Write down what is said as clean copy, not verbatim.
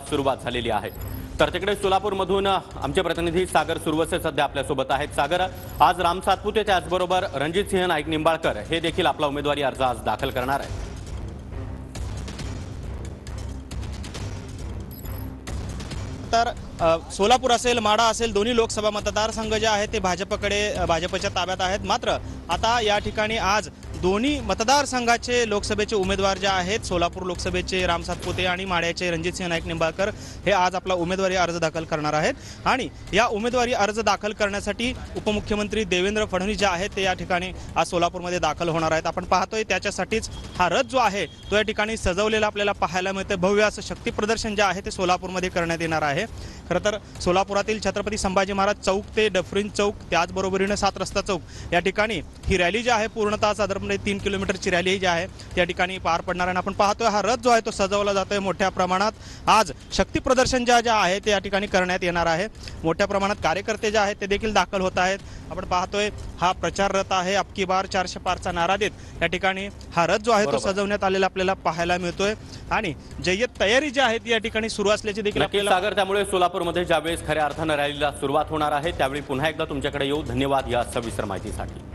सुरुवात झालेली आहे। तर तिकडे सोलापूरमधून आमचे प्रतिनिधी सागर सुरवसे सध्या आपल्यासोबत आहेत। सागर, आज राम सातपुते त्याचबरोबर रणजितसिंह नाईक निंबाळकर हे देखील आपला उमेदवारी अर्ज आज दाखल करणार आहे। तर सोलापूर असेल माढा असेल दोन्ही लोकसभा मतदारसंघ जे आहेत ते भाजपच्या ताब्यात आहेत। मात्र आता या ठिकाणी आज दोन्ही मतदारसंघाचे लोकसभेचे उमेदवार जे आहेत सोलापूर लोकसभेचे राम सातपुते आणि माढ्याचे रणजितसिंह नाईक निंबाळकर हे आज आपला उमेदवारी अर्ज दाखल करणार आहेत। आणि या उमेदवारी अर्ज दाखल करण्यासाठी उपमुख्यमंत्री देवेंद्र फडणवीस जे आहेत ते या ठिकाणी आज सोलापूरमध्ये दाखल होणार आहेत। आपण पाहतोय त्याच्यासाठीच हा रथ जो आहे तो या ठिकाणी सजवलेला आपल्याला पाहायला मिळतं। भव्य असं शक्ती प्रदर्शन जे आहे ते सोलापूरमध्ये करण्यात येणार आहे। खरं तर सोलापुरातील छत्रपती संभाजी महाराज चौक ते डफरीन चौक त्याचबरोबरीने 7 रस्ता चौक या ठिकाणी ही रॅली जी आहे पूर्णतः साधारणपणे 3 किलोमीटरची रॅली जी आहे त्या ठिकाणी पार पडणार आहे। आपण पाहतोय हा रथ जो आहे तो सजवला जातोय मोठ्या प्रमाणात। आज शक्ती प्रदर्शन जे आहे ते या ठिकाणी करण्यात येणार आहे। मोठ्या प्रमाणात कार्यकर्ते जे आहेत ते देखील दाखल होत आहेत। आपण पाहतोय हा प्रचार रथ आहे। अबकी बार 400 पारचा नारा देत या ठिकाणी हा रथ जो आहे तो सजवण्यात आलेला आपल्याला पाहायला मिळतोय। आणि जय्यत तयारी जी आहे ती या ठिकाणी सुरू असल्याची देखील आपल्याला सागर, त्यामुळे सोलापूरमध्ये ज्यावेळेस खऱ्या अर्थानं रॅलीला सुरुवात होणार आहे त्यावेळी पुन्हा एकदा तुमच्याकडे येऊ। धन्यवाद या सविस्तर माहितीसाठी।